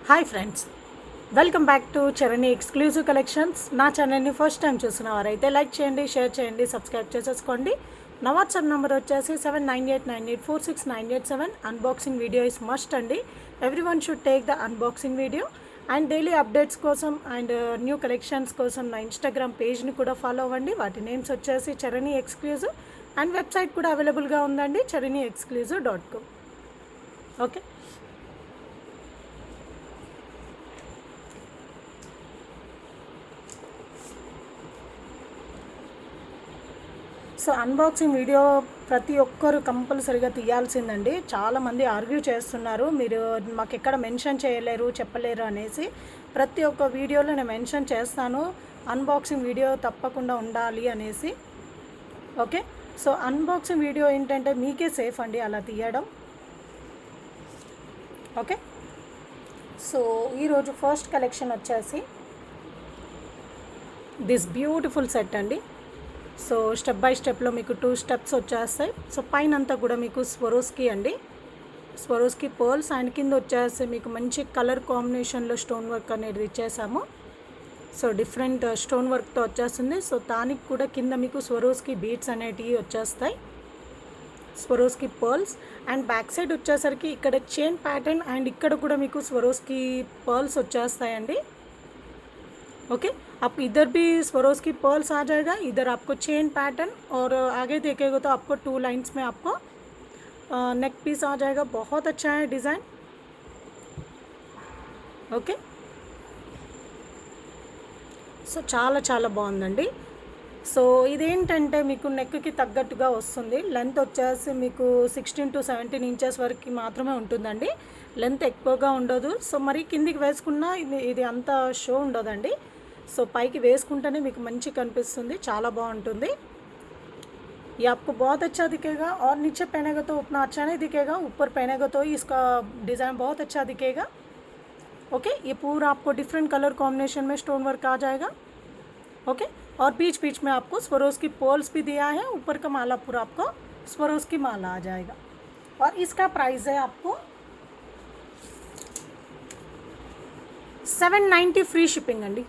Hi friends, welcome back to Charani exclusive collections. నా ఛానల్ని first time చూసిన వారైతే లైక్ చేయండి, షేర్ చేయండి, సబ్స్క్రైబ్ చేసేసుకోండి. నా వాట్సాప్ నెంబర్ వచ్చేసి 7989846987. అన్బాక్సింగ్ వీడియో ఇస్ మస్ట్ అండి. Every one should take the unboxing video. And daily updates కోసం అండ్ న్యూ కలెక్షన్స్ కోసం నా ఇన్స్టాగ్రామ్ పేజ్ని కూడా ఫాలో అవ్వండి. వాటి నేమ్స్ వచ్చేసి చరణి ఎక్స్క్లూజివ్. అండ్ వెబ్సైట్ కూడా అవైలబుల్గా ఉందండి, charaniexclusive.com. Okay, so unboxing video ప్రతి ఒక్కరు కంపల్సరీగా తీయాల్సిందండి. చాలామంది ఆర్గ్యూ చేస్తున్నారు, మీరు మాకు ఎక్కడ మెన్షన్ చేయలేరు, చెప్పలేరు అనేసి. ప్రతి ఒక్క వీడియోలో నేను మెన్షన్ చేస్తాను, అన్బాక్సింగ్ వీడియో తప్పకుండా ఉండాలి అనేసి. ఓకే, సో అన్బాక్సింగ్ వీడియో ఏంటంటే మీకే సేఫ్ అండి అలా తీయడం. ఓకే, సో ఈరోజు ఫస్ట్ కలెక్షన్ వచ్చేసి దిస్ బ్యూటిఫుల్ సెట్ అండి. సో స్టెప్ బై స్టెప్లో మీకు 2 స్టెప్స్ వచ్చేస్తాయి. సో పైన అంతా కూడా మీకు స్వరోస్కి అండి, స్వరోస్కి పర్ల్స్. అండ్ కింద వచ్చేసి మీకు మంచి కలర్ కాంబినేషన్లో స్టోన్ వర్క్ అనేది ఇచ్చేసాము. సో డిఫరెంట్ స్టోన్ వర్క్తో వచ్చేస్తుంది. సో దానికి కూడా కింద మీకు స్వరోస్కి బీడ్స్ అనేటివి వచ్చేస్తాయి, Swarovski pearls. And back side వచ్చేసరికి ఇక్కడ చైన్ ప్యాటర్న్ అండ్ ఇక్కడ కూడా మీకు స్వరోస్కి పర్ల్స్ వచ్చేస్తాయండి. ओके, आप इधर भी स्वरोस्की पर्ल्स आ जाएगा, इधर आपको चेन पैटर्न, और आगे देखेगा तो आपको 2 लाइंस में आपको नेक पीस आ जाएगा. बहुत अच्छा है डिज़ाइन. ఓకే, సో చాలా చాలా బాగుందండి. సో ఇదేంటంటే మీకు నెక్కి తగ్గట్టుగా వస్తుంది. లెంత్ వచ్చేసి మీకు 16 to 17 ఇంచెస్ వరకు మాత్రమే ఉంటుందండి, లెంత్ ఎక్కువగా ఉండదు. సో మరి కిందికి వేసుకున్నా ఇది అంత షో ఉండదండి. సో పైకి వేసుకుంటేనే మీకు మంచి కనిపిస్తుంది, చాలా బాగుంటుంది. ये आपको बहुत अच्छा दिखेगा, और नीचे पहनेगा तो उतना अच्छा नहीं दिखेगा, ऊपर पहनेगा तो इसका डिज़ाइन बहुत अच्छा दिखेगा. ओके, ये पूरा आपको डिफरेंट कलर कॉम्बिनेशन में स्टोन वर्क आ जाएगा. ओके, और बीच बीच में आपको स्वरोस्की पर्ल्स भी दिया है. ऊपर का माला पूरा आपको स्वरोस्की माला आ जाएगा. और इसका प्राइस है आपको 790 फ्री शिपिंग अंडी.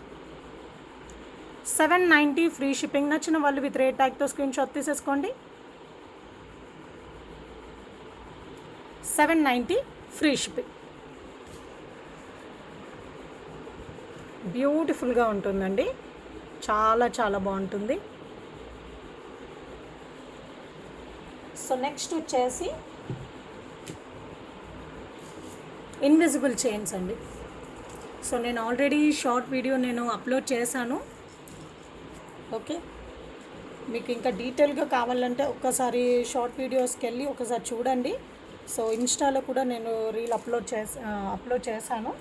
790 ఫ్రీ షిప్పింగ్. నచ్చిన వాళ్ళు విత్ రేట్ ట్యాగ్తో స్క్రీన్ షాట్ తీసేసుకోండి. 790 ఫ్రీ షిప్పింగ్. బ్యూటిఫుల్గా ఉంటుందండి, చాలా చాలా బాగుంటుంది. సో నెక్స్ట్ వచ్చేసి ఇన్విజిబుల్ చైన్స్ అండి. సో నేను ఆల్రెడీ షార్ట్ వీడియో నేను అప్లోడ్ చేశాను. ఓకే, మీకు ఇంకా డీటెయిల్గా కావాలంటే ఒక్కసారి షార్ట్ వీడియోస్కి వెళ్ళి ఒకసారి చూడండి. సో ఇన్స్టాలో కూడా నేను రీల్ అప్లోడ్ చేశాను.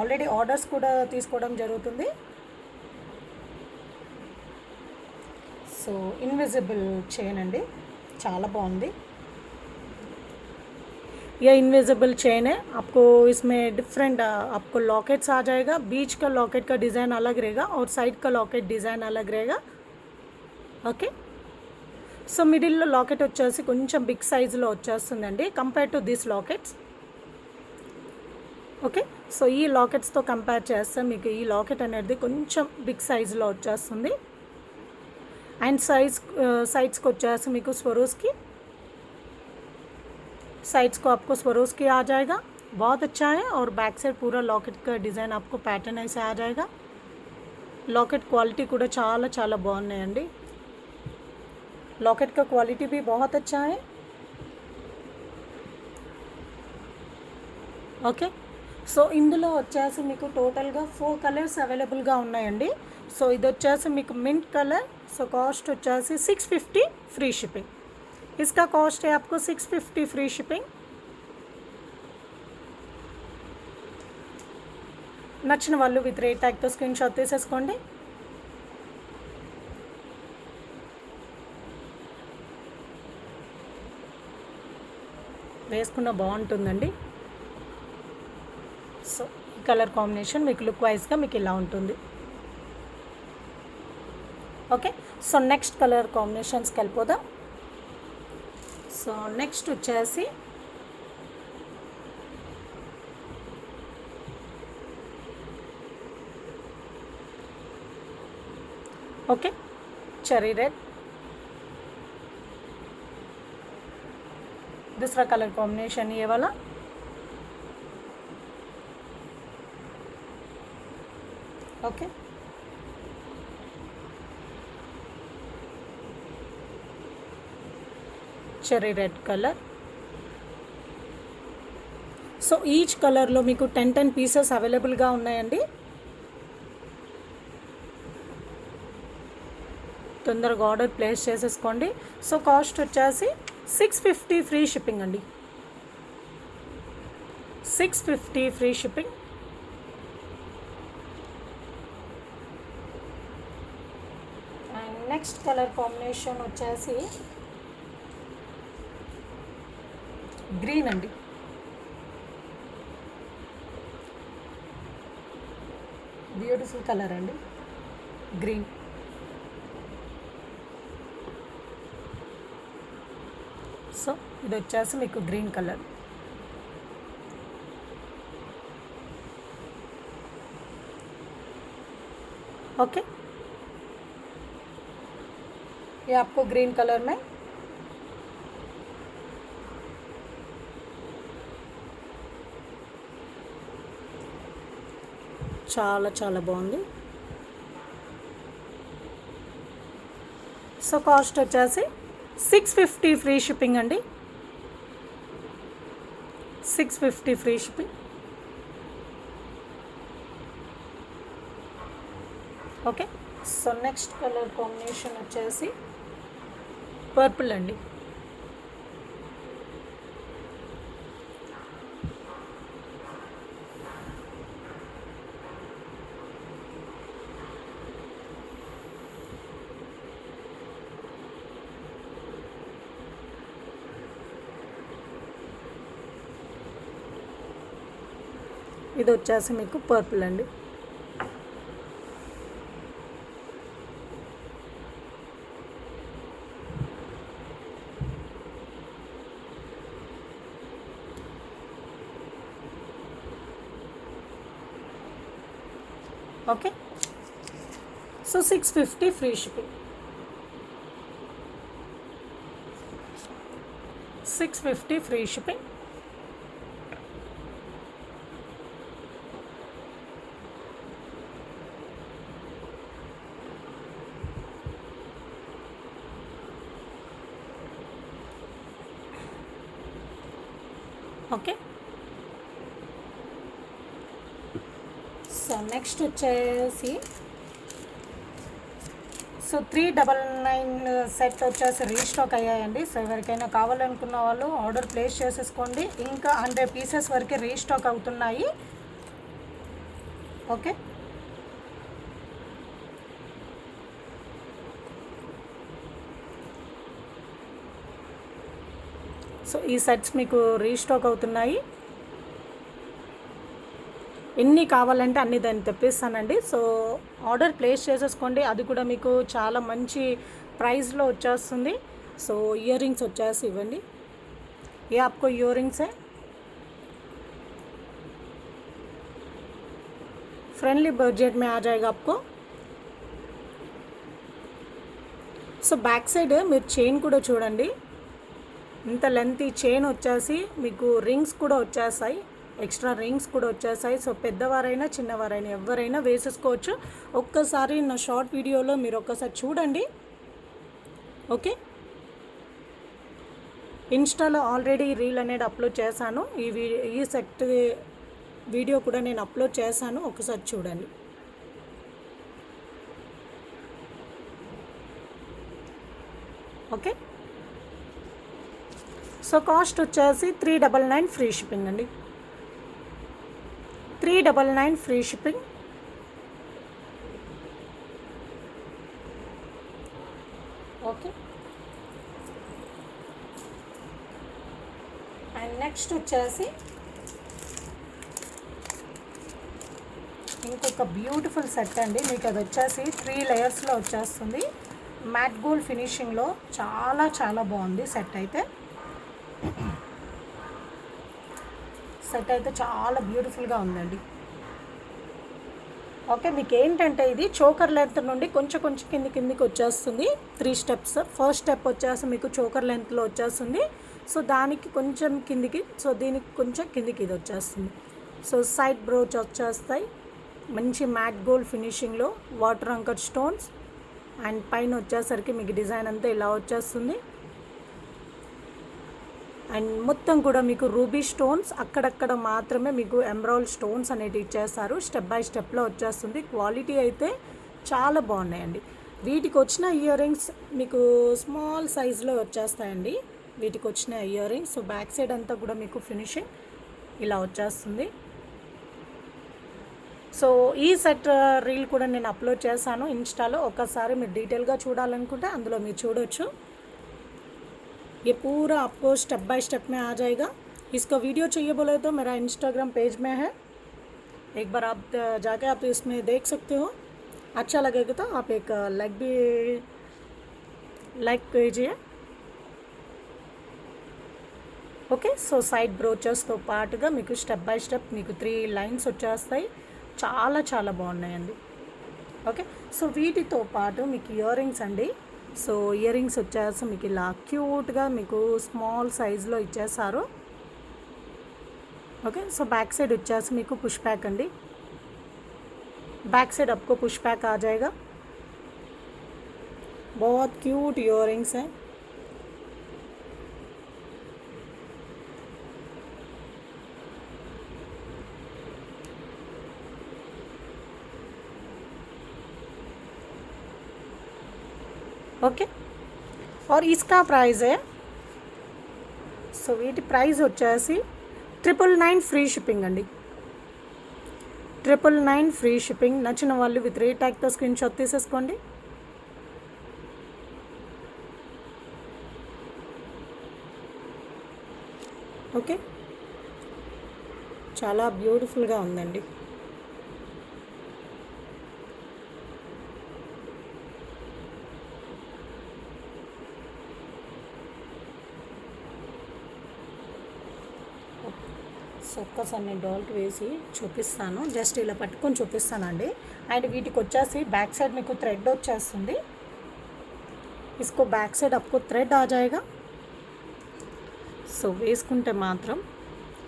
ఆల్రెడీ ఆర్డర్స్ కూడా తీసుకోవడం జరుగుతుంది. సో ఇన్విజిబుల్ చైన్ అండి, చాలా బాగుంది. ये इनविजिबल चेन है. आपको इसमें डिफरेंट आपको लॉकेट्स आ जाएगा. बीच का लॉकेट का डिज़ाइन अलग रहेगा और साइड का लॉकेट डिज़ाइन अलग रहेगा. ఓకే, సో మిడిల్లో లాకెట్ వచ్చేసి కొంచెం బిగ్ సైజులో వచ్చేస్తుందండి compare to this lockets. Okay, so ఈ లాకెట్స్తో కంపేర్ చేస్తే మీకు ఈ లాకెట్ అనేది కొంచెం బిగ్ సైజులో వచ్చేస్తుంది. అండ్ సైడ్స్కి వచ్చేసి మీకు స్వరోస్కి साइड्स को आपको स्वरोस्की आ जाएगा, बहुत अच्छा है. और बैक साइड पूरा लॉकेट का डिज़ाइन आपको पैटर्न ऐसे आ जाएगा. लॉकेट क्वालिटी కూడా చాలా చాలా బాగున్నాయండి. लॉकेट का क्वालिटी भी बहुत अच्छा है. ఓకే, సో ఇందులో వచ్చేసి మీకు టోటల్గా 4 కలర్స్ అవైలబుల్గా ఉన్నాయండి. సో ఇది వచ్చేసి మీకు మింట్ కలర్. సో కాస్ట్ వచ్చేసి 650 ఫ్రీ షిప్పింగ్. इसका कॉस्ट है आपको 650 फ्री शिपिंग. నచ్చిన వాళ్ళు విత్ రేట్ ట్యాగ్తో స్క్రీన్ షాట్ తీసేసుకోండి. వేసుకున్న బాగుంటుందండి. సో ఈ కలర్ కాంబినేషన్ మీకు లుక్ వైజ్గా మీకు ఇలా ఉంటుంది. ఓకే, సో నెక్స్ట్ కలర్ కాంబినేషన్స్కి వెళ్ళిపోదాం. సో నెక్స్ట్ వచ్చేసి ओके, चेरी रेड, दूसरा कलर कॉम्बिनेशन ये वाला, okay, cherry red colour. So each కలర్లో మీకు 10 పీసెస్ అవైలబుల్గా ఉన్నాయండి. తొందరగా ఆర్డర్ ప్లేస్ చేసేసుకోండి. సో కాస్ట్ వచ్చేసి 650 ఫ్రీ షిప్పింగ్ అండి. 650 free shipping. And next colour combination వచ్చేసి గ్రీన్ అండి. బ్యూటిఫుల్ కలర్ అండి, గ్రీన్. సో ఇది వచ్చేసి మీకు గ్రీన్ కలర్. ओके, ये आपको ग्रीन कलर में చాలా చాలా బాగుంది. సో కాస్ట్ వచ్చేసి 650 ఫ్రీ షిప్పింగ్ అండి. 650 free shipping. Okay, so next colour combination వచ్చేసి పర్పుల్ అండి. ఇది వచ్చేసి మీకు పర్పుల్ అండి. Okay, so 650 free shipping. 650 free shipping. Okay, so next వచ్చేసి 399 సెట్ వచ్చేసి రీస్టాక్ అయ్యాయండి. సో ఎవరికైనా కావాలనుకున్న వాళ్ళు ఆర్డర్ ప్లేస్ చేసేసుకోండి. ఇంకా 100 పీసెస్ వరకే రీస్టాక్ అవుతున్నాయి. ఓకే, సో ఈ సెట్స్ మీకు రీస్టాక్ అవుతున్నాయి. ఎన్ని కావాలంటే అన్ని దాన్ని తెప్పిస్తానండి. సో ఆర్డర్ ప్లేస్ చేసేసుకోండి. అది కూడా మీకు చాలా మంచి ప్రైస్లో వచ్చేస్తుంది. సో ఇయర్ రింగ్స్ వచ్చేసి ఇవ్వండి. ये आपको इयर रिंग्स है, फ्रेंडली बजट में आ जाएगा आपको. సో బ్యాక్ సైడ్ మీరు చైన్ కూడా చూడండి, ఇంత లెంత్ చైన్ వచ్చేసి మీకు రింగ్స్ కూడా వచ్చేస్తాయి, ఎక్స్ట్రా రింగ్స్ కూడా వచ్చేసాయి. సో పెద్దవారైనా చిన్నవారైనా ఎవరైనా వేసేసుకోవచ్చు. ఒక్కసారి నా షార్ట్ వీడియోలో మీరు ఒక్కసారి చూడండి. ఓకే, ఇన్స్టాలో ఆల్రెడీ రీల్ అనేది అప్లోడ్ చేశాను. ఈ సెట్ వీడియో కూడా నేను అప్లోడ్ చేశాను, ఒకసారి చూడండి. ఓకే, సో కాస్ట్ వచ్చేసి 399 ఫ్రీ షిప్పింగ్ అండి. 399 free shipping. Okay, and next వచ్చేసి ఇంకొక బ్యూటిఫుల్ సెట్ అండి. మీకు అది వచ్చేసి 3 లేయర్స్లో వచ్చేస్తుంది. మ్యాట్ గోల్డ్ ఫినిషింగ్లో చాలా చాలా బాగుంది సెట్ అయితే. సెట్ అయితే చాలా బ్యూటిఫుల్గా ఉందండి. ఓకే, మీకు ఏంటంటే ఇది చోకర్ లెంత్ నుండి కొంచెం కొంచెం కిందికి వచ్చేస్తుంది. 3 స్టెప్స్. ఫస్ట్ స్టెప్ వచ్చేసి మీకు చోకర్ లెంత్లో వచ్చేస్తుంది. సో దానికి కొంచెం కిందికి, సో దీనికి కొంచెం కిందికి ఇది వచ్చేస్తుంది. సో సైడ్ బ్రోచ్ వచ్చేస్తాయి మంచి మ్యాట్ గోల్డ్ ఫినిషింగ్లో, వాటర్ అంకర్ స్టోన్స్. అండ్ పైన వచ్చేసరికి మీకు డిజైన్ అంతా ఇలా వచ్చేస్తుంది. అండ్ మొత్తం కూడా మీకు రూబీ స్టోన్స్, అక్కడక్కడ మాత్రమే మీకు ఎమరాల్డ్ స్టోన్స్ అనేవి ఇచ్చేస్తారు. స్టెప్ బై స్టెప్లో వచ్చేస్తుంది. క్వాలిటీ అయితే చాలా బాగున్నాయండి. వీటికి వచ్చిన ఇయర్ రింగ్స్ మీకు స్మాల్ సైజులో వచ్చేస్తాయండి. వీటికి వచ్చిన ear rings. So back side అంతా కూడా మీకు ఫినిషింగ్ ఇలా వచ్చేస్తుంది. సో ఈ సెట్ రీల్ కూడా నేను అప్లోడ్ చేశాను ఇన్స్టాలో. ఒకసారి మీరు డీటెయిల్గా చూడాలనుకుంటే అందులో మీరు చూడొచ్చు. ये पूरा आपको स्टेप बाय स्टेप में आ जाएगा. इसका वीडियो चाहिए बोले तो मेरा इंस्टाग्राम पेज में है, एक बार आप जाके आप इसमें देख सकते हो. अच्छा लगेगा तो आप एक लाइक भी लाइक कीजिए. ఓకే, సో సైడ్ బ్రోచెస్తో పాటుగా మీకు స్టెప్ బై స్టెప్ మీకు 3 లైన్స్ వచ్చేస్తాయి. చాలా చాలా బాగున్నాయండి. ఓకే, సో వీటితో పాటు మీకు ఇయర్ రింగ్స్ అండి. సో ఇయర్ రింగ్స్ వచ్చేసి మీకు ఇలా క్యూట్గా మీకు స్మాల్ సైజులో ఇచ్చేసారు. ఓకే, సో बैक साइड వచ్చేసి మీకు పుష్ బ్యాక్ అండి. बैक साइड आपको पुश बैक आ जाएगा. बहुत क्यूट इयररिंग्स हैं. ఓకే, और इसका ప్రైస్ है. సో వీటి ప్రైస్ వచ్చేసి 999 ఫ్రీ షిప్పింగ్ అండి. 999 ఫ్రీ షిప్పింగ్. నచ్చిన వాళ్ళు విత్ రేట్ ట్యాగ్తో స్క్రీన్ షాట్ తీసేసుకోండి. ఓకే, చాలా బ్యూటిఫుల్గా ఉందండి. సో ఒక్కసారి నేను డాల్కి వేసి చూపిస్తాను. జస్ట్ ఇలా పట్టుకొని చూపిస్తానండి. అండ్ వీటికి వచ్చేసి బ్యాక్ సైడ్ మీకు థ్రెడ్ వచ్చేస్తుంది. इसको బ్యాక్ సైడ్ आपको థ్రెడ్ आ जाएगा. సో వేసుకుంటే మాత్రం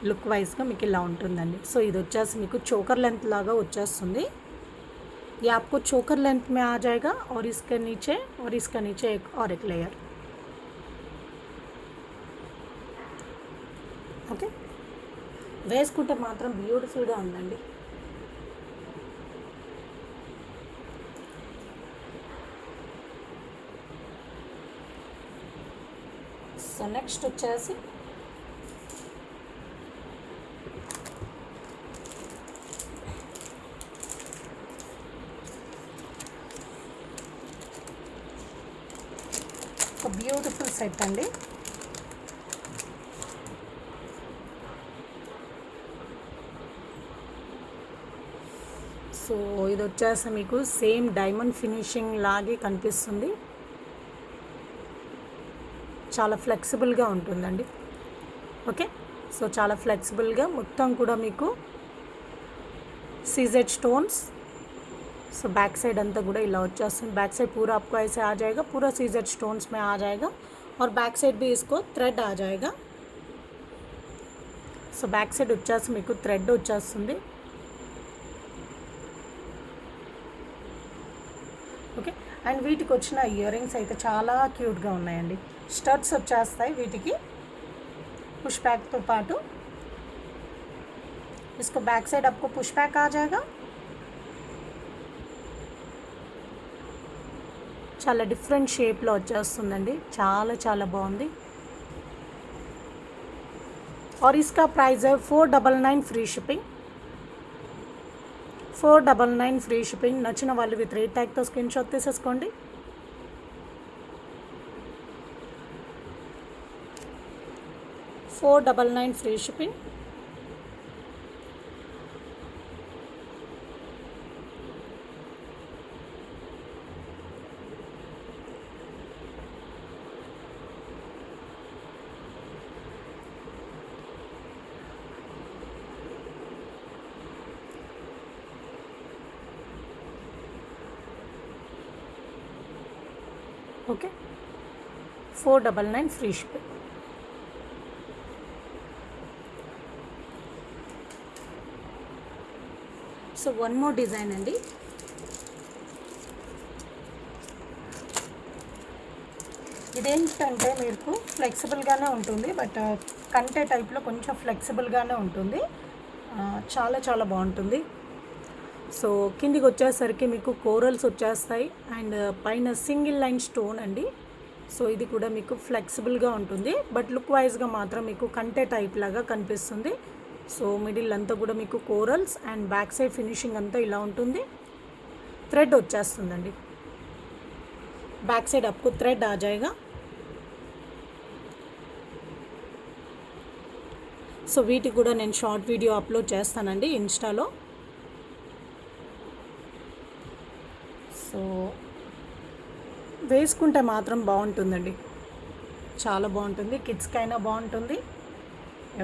లుక్ వైజ్గా మీకు ఇలా ఉంటుందండి. సో ఇది వచ్చేసి మీకు చోకర్ లెంత్ లాగా వచ్చేస్తుంది. ये आपको चोकर लेंथ में आ जाएगा और इसके नीचे एक और एक लेयर. ఓకే, వేసుకుంటే మాత్రం బ్యూటిఫుల్గా ఉందండి. సో నెక్స్ట్ వచ్చేసి ఒక బ్యూటిఫుల్ సెట్ అండి. సో ఇది వచ్చేసి మీకు సేమ్ డైమండ్ ఫినిషింగ్ లాగే కనిపిస్తుంది. చాలా ఫ్లెక్సిబుల్గా ఉంటుందండి. ఓకే, సో చాలా ఫ్లెక్సిబుల్గా మొత్తం కూడా మీకు CZ stones. So back side अंता కూడా ఇలా వచ్చేస్తుంది. बैक साइड पूरा आपको ऐसे आ जाएगा, पूरा सीजेड स्टोन्स में आ जाएगा और बैक साइड भी इसको थ्रेड आ जाएगा. సో बैक साइड వచ్చేసి మీకు థ్రెడ్ వచ్చేస్తుంది. ఓకే, అండ్ వీటికి వచ్చిన ఇయర్ రింగ్స్ అయితే చాలా క్యూట్గా ఉన్నాయండి. స్టడ్స్ వచ్చేస్తాయి వీటికి పుష్ బ్యాక్తో పాటు. इसको बैक साइड आपको पुश बैक आ जाएगा. చాలా డిఫరెంట్ షేప్లో వచ్చేస్తుందండి. చాలా చాలా బాగుంది. और इसका प्राइस है 499 फ्री शिपिंग. 499 free shipping. నచ్చిన వాళ్ళు విత్ రేట్ ట్యాగ్తో స్క్రీన్ షాట్ తీసేసుకోండి. $499 free shipping. Okay, 499 free shipping. So one more design అండి. ఇదేంటంటే మీకు ఫ్లెక్సిబుల్గానే ఉంటుంది, బట్ కంటే టైప్లో కొంచెం ఫ్లెక్సిబుల్గానే ఉంటుంది. చాలా చాలా బాగుంటుంది. సో కిందికి వచ్చేసరికి మీకు కోరల్స్ వచ్చేస్తాయి అండ్ పైన సింగిల్ లైన్ స్టోన్ అండి. సో ఇది కూడా మీకు ఫ్లెక్సిబుల్గా ఉంటుంది, బట్ లుక్ వైజ్గా మాత్రం మీకు కంటే టైప్ లాగా కనిపిస్తుంది. సో మిడిల్ అంతా కూడా మీకు corals and back side finishing అంతా ఇలా ఉంటుంది. థ్రెడ్ వచ్చేస్తుందండి, बैक साइड आपको थ्रेड आ जाएगा. సో వీటికి కూడా నేను షార్ట్ వీడియో అప్లోడ్ చేస్తానండి ఇన్స్టాలో. సో వేసుకుంటే మాత్రం బాగుంటుందండి, చాలా బాగుంటుంది. కిడ్స్కైనా బాగుంటుంది,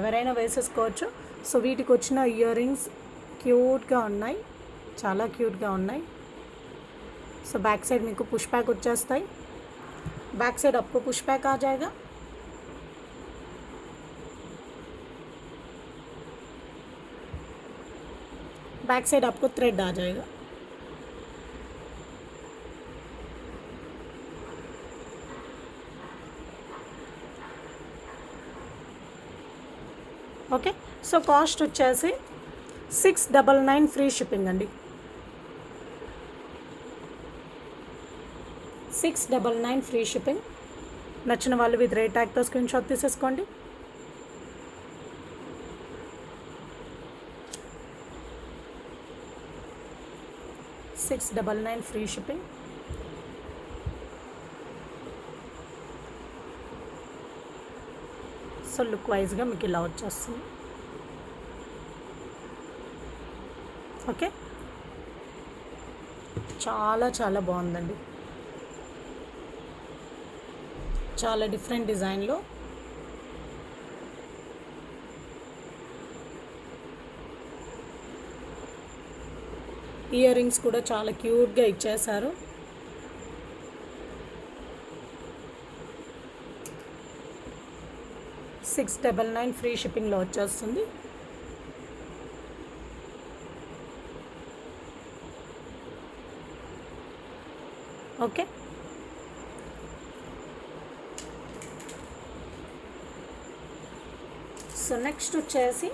ఎవరైనా వేసేసుకోవచ్చు. సో వీటికి వచ్చిన ఇయర్ రింగ్స్ క్యూట్గా ఉన్నాయి, చాలా క్యూట్గా ఉన్నాయి. సో बैक साइड మీకు పుష్ బ్యాక్ వచ్చేస్తాయి. बैक साइड आपको पुश बैक आ जाएगा. बैक साइड आपको थ्रेड आ जाएगा. ఓకే, సో కాస్ట్ వచ్చేసి 699 ఫ్రీ షిప్పింగ్ అండి. 699 ఫ్రీ షిప్పింగ్. నచ్చిన వాళ్ళు విత్ రేట్ ట్యాగ్తో స్క్రీన్ షాట్ తీసేసుకోండి. $699 ఫ్రీ షిప్పింగ్. సో లుక్ వైజ్గా మీకు ఇలా వచ్చేస్తుంది. ఓకే, చాలా చాలా బాగుందండి, చాలా డిఫరెంట్ డిజైన్లో. ఇయర్ రింగ్స్ కూడా చాలా క్యూట్గా ఇచ్చేశారు. $699 ఫ్రీ షిప్పింగ్లో వచ్చేస్తుంది. ఓకే, సో నెక్స్ట్ వచ్చేసి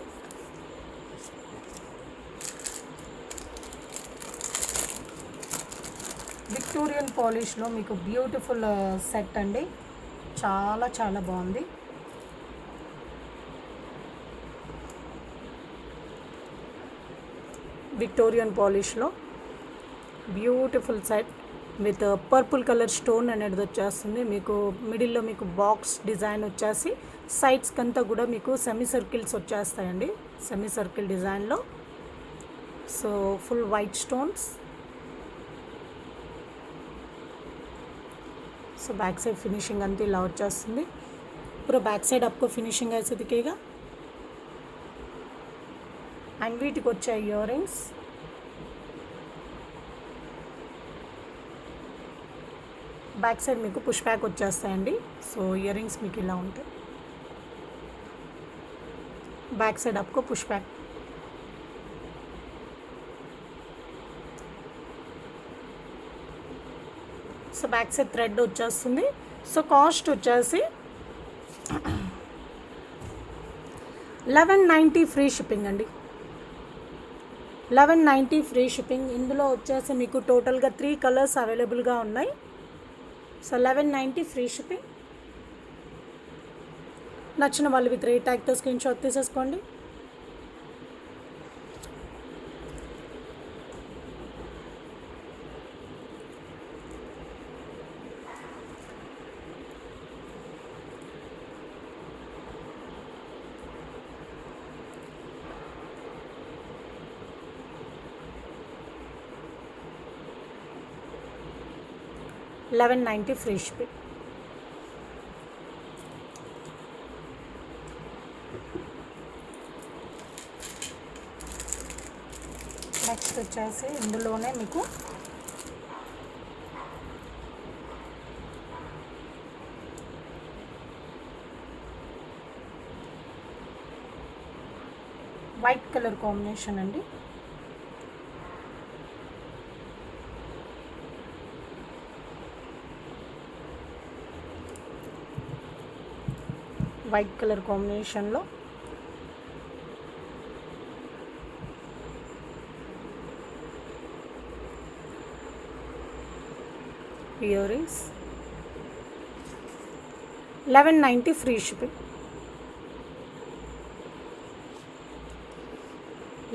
విక్టోరియన్ పాలిష్లో మీకు బ్యూటిఫుల్ సెట్ అండి, చాలా చాలా బాగుంది. విక్టోరియన్ పాలిష్లో beautiful set with purple colour stone అనేది వచ్చేస్తుంది. మీకు మిడిల్లో మీకు బాక్స్ డిజైన్ వచ్చేసి సైడ్స్కి అంతా కూడా మీకు సెమీ సర్కిల్స్ వచ్చేస్తాయండి, సెమీ సర్కిల్ డిజైన్లో. So full white stones. So back side finishing अंत ఇలా వచ్చేస్తుంది. पूरा बैक साइड आपको फिनिशिंग ऐसे दिखेगा. అండ్ వీటికి వచ్చే ఇయర్ రింగ్స్ బ్యాక్ సైడ్ మీకు పుష్ బ్యాక్ వచ్చేస్తాయండి. సో ఇయర్ రింగ్స్ మీకు ఇలా ఉంటాయి. बैक साइड आपको push back. So back side thread వచ్చేస్తుంది. సో కాస్ట్ వచ్చేసి 1190 ఫ్రీ షిప్పింగ్ అండి. 1190 ఫ్రీ షిప్పింగ్. ఇందులో వచ్చేసి మీకు టోటల్గా 3 కలర్స్ అవైలబుల్గా ఉన్నాయి. So 1190 free shipping. నచ్చిన వాళ్ళు విత్ రేట్ ట్యాగ్తో స్క్రీన్ షాట్ తీసేసుకోండి. $1190 ఫ్రీ షిప్పింగ్. నెక్స్ట్ వచ్చేసి ఇందులోనే మీకు వైట్ కలర్ కాంబినేషన్ అండి. వైట్ కలర్ కాంబినేషన్లో ear rings 1190 free shipping.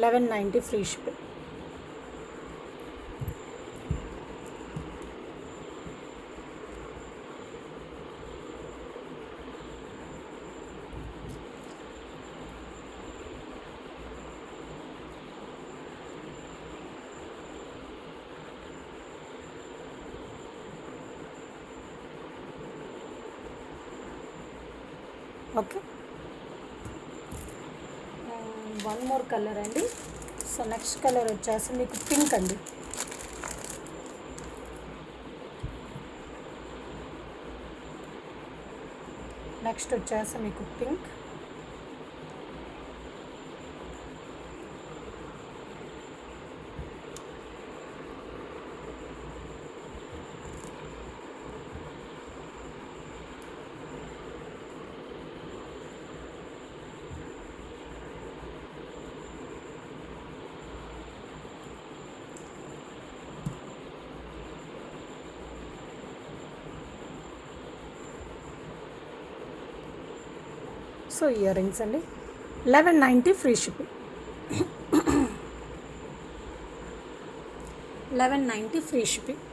1190 free shipping. Okay, one more colour అండి. సో నెక్స్ట్ కలర్ వచ్చేసి మీకు పింక్ అండి. నెక్స్ట్ వచ్చేసి మీకు పింక్. సో ఇయర్ రింగ్స్ అండి 1190 free shipping. 1190 free shipping.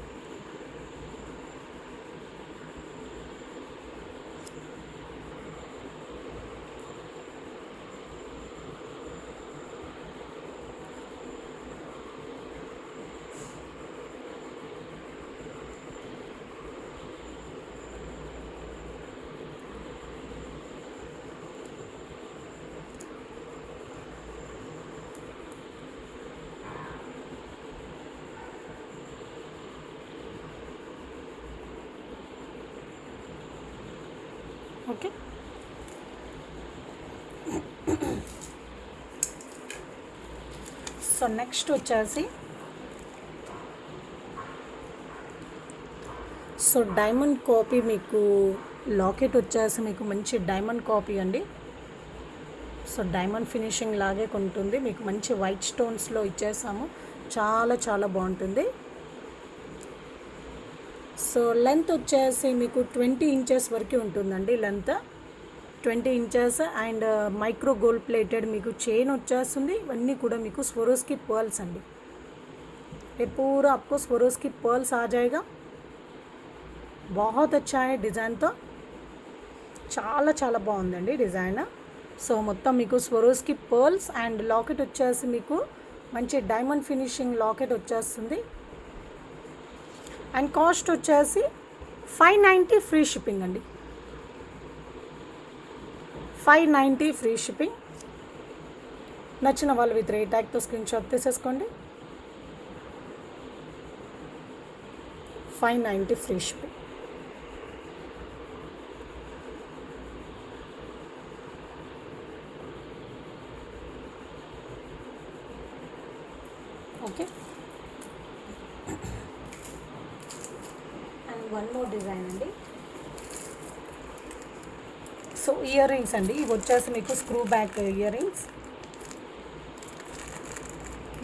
Okay, so next వచ్చేసి సో డైమండ్ కాపీ మీకు లాకెట్ వచ్చేసి మీకు మంచి డైమండ్ కాపీ అండి. సో డైమండ్ ఫినిషింగ్ లాగే ఉంటుంది, మీకు మంచి వైట్ స్టోన్స్లో ఇచ్చేసాము. చాలా చాలా బాగుంటుంది. సో లెంత్ వచ్చేసి మీకు 20 ఇంచెస్ వరకు ఉంటుందండి. Length 20 inches and micro gold plated మీకు చైన్ వచ్చేస్తుంది. ఇవన్నీ కూడా మీకు స్వరోస్కి పర్ల్స్ అండి. ये पूरा आपको स्वरोस्की पर्ल्स आ जाएगा. बहुत अच्छा है डिज़ाइन तो చాలా చాలా బాగుందండి డిజైన్. సో మొత్తం మీకు స్వరోస్కి పర్ల్స్ అండ్ లాకెట్ వచ్చేసి మీకు మంచి డైమండ్ ఫినిషింగ్ లాకెట్ వచ్చేస్తుంది. అండ్ కాస్ట్ వచ్చేసి 590 ఫ్రీ షిప్పింగ్ అండి. 590 ఫ్రీ షిప్పింగ్. నచ్చిన వాళ్ళు విత్ రేట్ ట్యాగ్తో స్క్రీన్ షాట్ తీసేసుకోండి. 590 free shipping. Okay, and one more design అండి. సో ఇయర్ రింగ్స్ అండి. ఇవి వచ్చేసి మీకు స్క్రూ బ్యాక్ ఇయర్ రింగ్స్.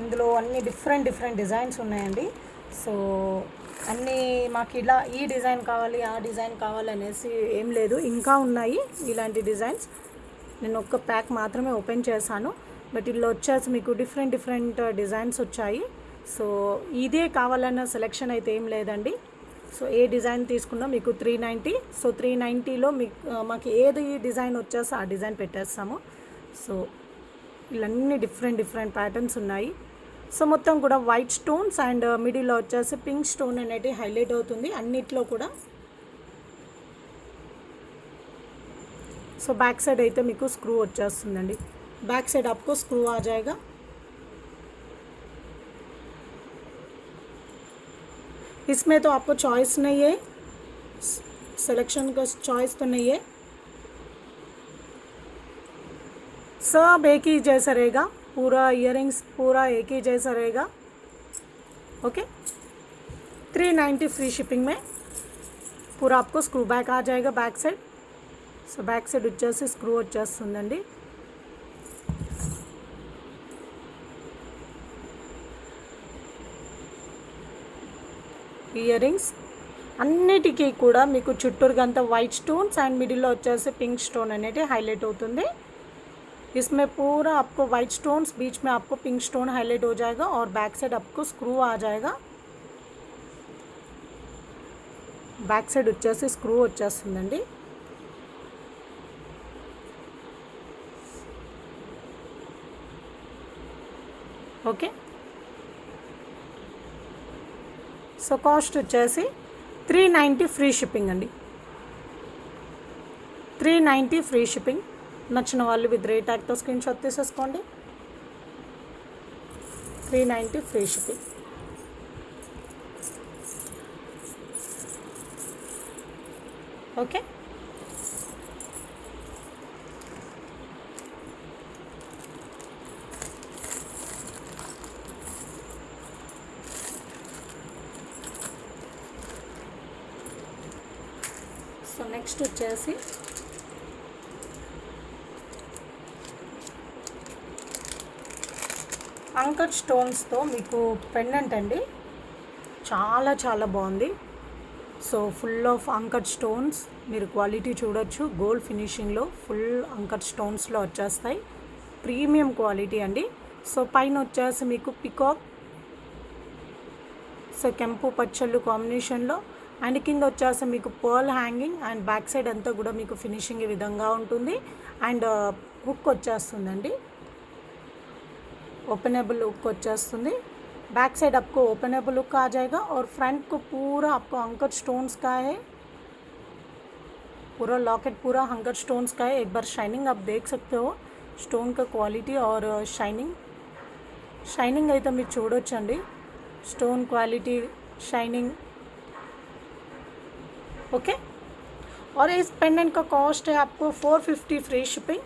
ఇందులో అన్ని డిఫరెంట్ డిజైన్స్ ఉన్నాయండి. సో అన్నీ మాకు ఇలా ఈ డిజైన్ కావాలి ఆ డిజైన్ కావాలి అనేసి ఏం లేదు, ఇంకా ఉన్నాయి ఇలాంటి డిజైన్స్. నేను ఒక్క ప్యాక్ మాత్రమే ఓపెన్ చేశాను, బట్ ఇలా వచ్చేసి మీకు డిఫరెంట్ డిజైన్స్ వచ్చాయి. సో ఇదే కావాలన్న సెలెక్షన్ అయితే ఏం లేదండి. సో ఏ డిజైన్ తీసుకున్నా మీకు 390. సో 390లో మీకు మాకు ఏది డిజైన్ వచ్చేసి ఆ డిజైన్ పెట్టేస్తాము. సో ఇవన్నీ డిఫరెంట్ ప్యాటర్న్స్ ఉన్నాయి. సో మొత్తం కూడా వైట్ స్టోన్స్ అండ్ మిడిల్లో వచ్చేసి పింక్ స్టోన్ అనేది హైలైట్ అవుతుంది అన్నిట్లో కూడా. సో बैक साइड అయితే మీకు స్క్రూ వచ్చేస్తుందండి. बैक साइड आपको स्क्रू आ जाएगा. इसमें तो आपको चॉइस नहीं है, सिलेक्शन का चॉइस तो नहीं है, सब एक ही जैसा रहेगा. पूरा इयरिंग्स पूरा एक ही जैसा रहेगा। ओके, 390 फ्री शिपिंग में पूरा आपको स्क्रू बैक आ जाएगा back side. So back side వచ్చేసి స్క్రూ వచ్చేస్తుందండి। ఇయర్ రింగ్స్ అన్నిటికీ కూడా మీకు చుట్టూరుగా అంతా వైట్ స్టోన్స్ అండ్ మిడిల్లో వచ్చేసి పింక్ స్టోన్ అనేది హైలైట్ అవుతుంది। इसमें पूरा आपको वाइट स्टोन्स, बीच में आपको पिंक स्टोन हाईलाइट हो जाएगा और बैक साइड आपको स्क्रू आ जाएगा। बैक साइड వచ్చేసి స్క్రూ వచ్చేస్తుందండి। ఓకే, సో కాస్ట్ వచ్చేసి 390 ఫ్రీ షిప్పింగ్ అండి। 390 ఫ్రీ షిప్పింగ్। నచ్చిన వాళ్ళు విత్ రేట్ ట్యాగ్తో స్క్రీన్ షాట్ తీసేసుకోండి। 390 free shipping. Okay, so next వచ్చేసి అంకట్ స్టోన్స్తో మీకు పెండెంట్ అండి, చాలా చాలా బాగుంది। So full of uncut stones, మీరు క్వాలిటీ చూడొచ్చు, గోల్డ్ ఫినిషింగ్లో ఫుల్ అంకట్ స్టోన్స్లో వచ్చేస్తాయి, ప్రీమియం క్వాలిటీ అండి। సో పైన వచ్చేసి మీకు పికాక్, సో కెంపు పచ్చళ్ళు కాంబినేషన్లో, అండ్ కింద వచ్చేసి మీకు pearl hanging, and back side అంతా కూడా మీకు ఫినిషింగ్ ఈ విధంగా ఉంటుంది। అండ్ హుక్ వచ్చేస్తుందండి, ओपनेबल हुक వచ్చేస్తుంది। बैक साइड आपको ओपनेबल हुक आ जाएगा और फ्रंट को पूरा आपको अंकट स्टोन्स का है, पूरा लॉकेट पूरा अंकट स्टोन्स का है। एक बार शाइनिंग आप देख सकते हो, स्टोन का क्वालिटी और शाइनिंग అయితే మీరు చూడొచ్చండి, స్టోన్ క్వాలిటీ షైనింగ్। ओके, और इस पेंडेंट का कॉस्ट है आपको 450 फ्री शिपिंग।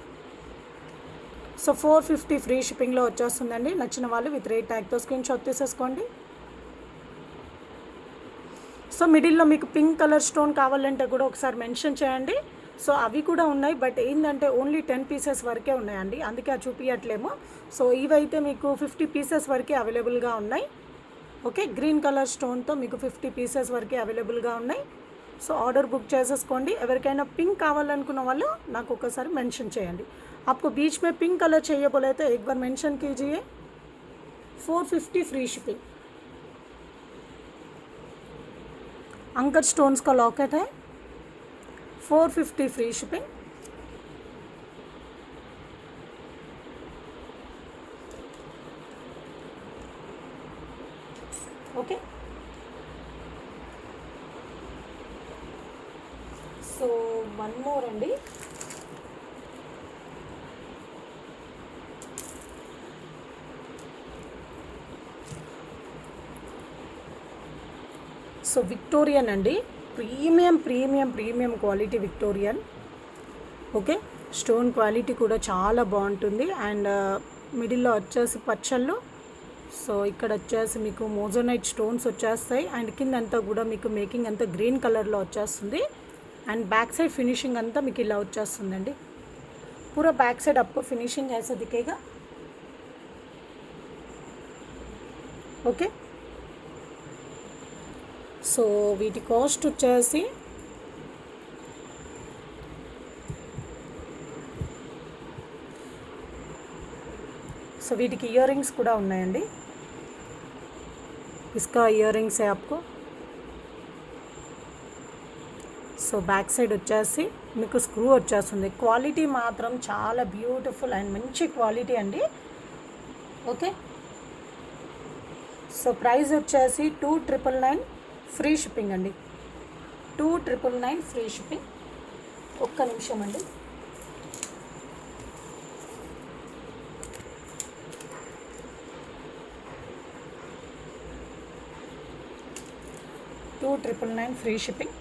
సో 450 ఫ్రీ షిప్పింగ్లో వచ్చేస్తుందండి। నచ్చిన వాళ్ళు విత్ రేట్ ట్యాగ్తో స్క్రీన్ షాట్ తీసేసుకోండి। సో మిడిల్లో మీకు పింక్ కలర్ స్టోన్ కావాలంటే కూడా ఒకసారి మెన్షన్ చేయండి। సో అవి కూడా ఉన్నాయి, బట్ ఏంటంటే ఓన్లీ 10 పీసెస్ వరకే ఉన్నాయండి, అందుకే అది చూపించట్లేము। సో ఇవైతే మీకు 50 పీసెస్ వరకే అవైలబుల్గా ఉన్నాయి। ఓకే, గ్రీన్ కలర్ స్టోన్తో మీకు 50 పీసెస్ వరకే అవైలబుల్గా ఉన్నాయి। సో ఆర్డర్ బుక్ చేసేసుకోండి। ఎవరికైనా పింక్ కావాలనుకున్న వాళ్ళు నాకు ఒకసారి మెన్షన్ చేయండి। आपको बीच में पिंक कलर चाहिए बोले तो एक बार मेंशन कीजिए। 450 फ्री शिपिंग। अंकट स्टोन्स का लॉकेट है, 450 free shipping. Okay, so one more अंडी। సో విక్టోరియన్ అండి, premium quality Victorian. Okay, stone quality కూడా చాలా బాగుంటుంది। అండ్ మిడిల్లో వచ్చేసి పచ్చళ్ళు, సో ఇక్కడ వచ్చేసి మీకు మోజోనైట్ స్టోన్స్ వచ్చేస్తాయి, అండ్ కింద అంతా కూడా మీకు మేకింగ్ అంతా గ్రీన్ కలర్లో వచ్చేస్తుంది। అండ్ బ్యాక్ సైడ్ ఫినిషింగ్ అంతా మీకు ఇలా వచ్చేస్తుందండి, పూరా బ్యాక్ సైడ్ आपको फिनिशिंग ऐसा दिखेगा। ఓకే, సో వీటి కాస్ట్ వచ్చేసి సో వీటికి ఇయర్ రింగ్స్ కూడా ఉన్నాయండి। इसका ఇయర్ రింగ్స్ है आपको। సో బ్యాక్ సైడ్ వచ్చేసి మీకు స్క్రూ వచ్చేస్తుంది, క్వాలిటీ మాత్రం చాలా బ్యూటిఫుల్ అండ్ మంచి క్వాలిటీ అండి। ఓకే, సో ప్రైస్ వచ్చేసి 2999 ఫ్రీ షిప్పింగ్ అండి। 2999 ఫ్రీ షిప్పింగ్। ఒక్క నిమిషం అండి, $299 ఫ్రీ షిప్పింగ్।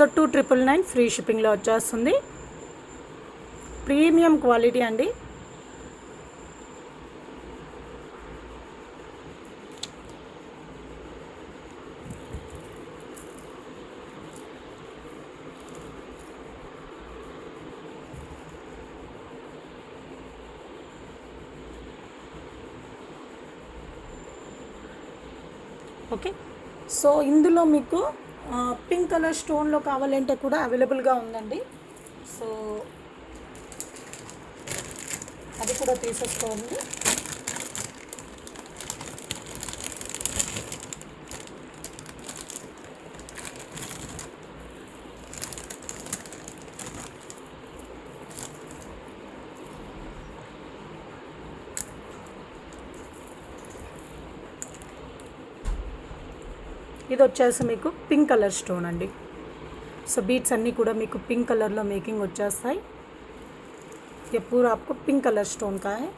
సో 2,999 ఫ్రీ షిప్పింగ్లో వచ్చేస్తుంది. ప్రీమియం క్వాలిటీ అండి. ఓకే, సో ఇందులో మీకు పింక్ కలర్ స్టోన్లో కావాలంటే కూడా అవైలబుల్గా ఉందండి. సో అది కూడా తీసేసుకోండి. ఇది వచ్చేసి మీకు పింక్ కలర్ స్టోన్ అండి. సో బీట్స్ అన్నీ కూడా మీకు పింక్ కలర్లో మేకింగ్ వచ్చేస్తాయి. ये पूरा आपको पिंक कलर स्टोन का है.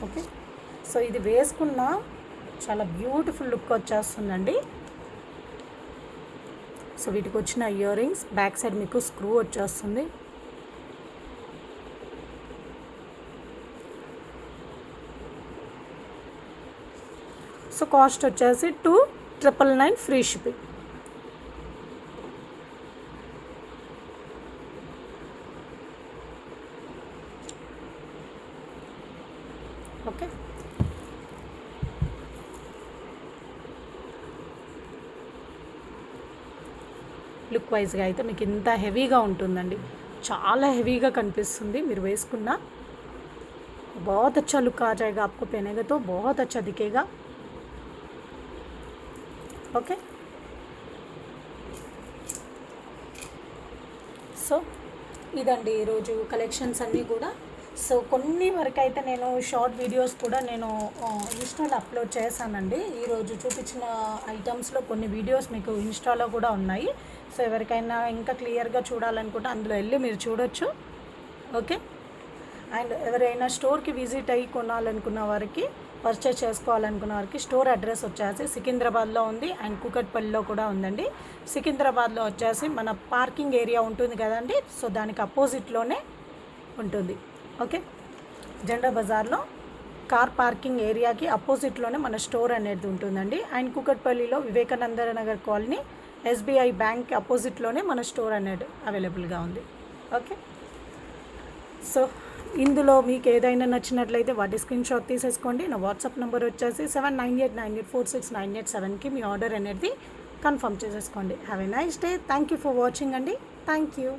ఓకే, సో ఇది వేసుకున్న చాలా బ్యూటిఫుల్ లుక్ వచ్చేస్తుందండి. సో వీటికి వచ్చిన ఇయర్ రింగ్స్ బ్యాక్ సైడ్ మీకు స్క్రూ వచ్చేస్తుంది. సో కాస్ట్ వచ్చేసి 2,999 ఫ్రీ షిప్పింగ్. ఓకే, లుక్ వైజ్గా అయితే మీకు ఇంత హెవీగా ఉంటుందండి. చాలా హెవీగా కనిపిస్తుంది మీరు వేసుకున్న. बहुत अच्छा लुक आ जाएगा आपको पहनेगा तो बहुत अच्छा दिखेगा. ఓకే, సో ఇదండి ఈరోజు కలెక్షన్స్ అన్నీ కూడా. సో కొన్ని వరకు అయితే నేను షార్ట్ వీడియోస్ కూడా నేను ఇన్స్టాలో అప్లోడ్ చేశానండి. ఈరోజు చూపించిన ఐటమ్స్లో కొన్ని వీడియోస్ మీకు ఇన్స్టాలో కూడా ఉన్నాయి. సో ఎవరికైనా ఇంకా క్లియర్గా చూడాలనుకుంటే అందులో వెళ్ళి మీరు చూడొచ్చు. ఓకే, అండ్ ఎవరైనా స్టోర్కి విజిట్ అయ్యి కొనాలనుకున్న వారికి, పర్చేస్ చేసుకోవాలనుకున్న వారికి స్టోర్ అడ్రస్ వచ్చేసి సికింద్రాబాద్లో ఉంది అండ్ కూకట్పల్లిలో కూడా ఉందండి. సికింద్రాబాద్లో వచ్చేసి మన పార్కింగ్ ఏరియా ఉంటుంది కదండి, సో దానికి అపోజిట్లోనే ఉంటుంది. ఓకే, జెండా బజార్లో కార్ పార్కింగ్ ఏరియాకి అపోజిట్లోనే మన స్టోర్ అనేది ఉంటుందండి. అండ్ కూకట్పల్లిలో Vivekananda Nagar colony SBI bank అపోజిట్లోనే మన స్టోర్ అనేది అవైలబుల్గా ఉంది. ఓకే, సో ఇందులో మీకు ఏదైనా నచ్చినట్లయితే వాటి స్క్రీన్ షాట్ తీసేసుకోండి. నా వాట్సాప్ నెంబర్ వచ్చేసి 7988486987కి మీ ఆర్డర్ అనేది కన్ఫర్మ్ చేసేసుకోండి. Have a nice day. Thank you for watching అండి. Thank you.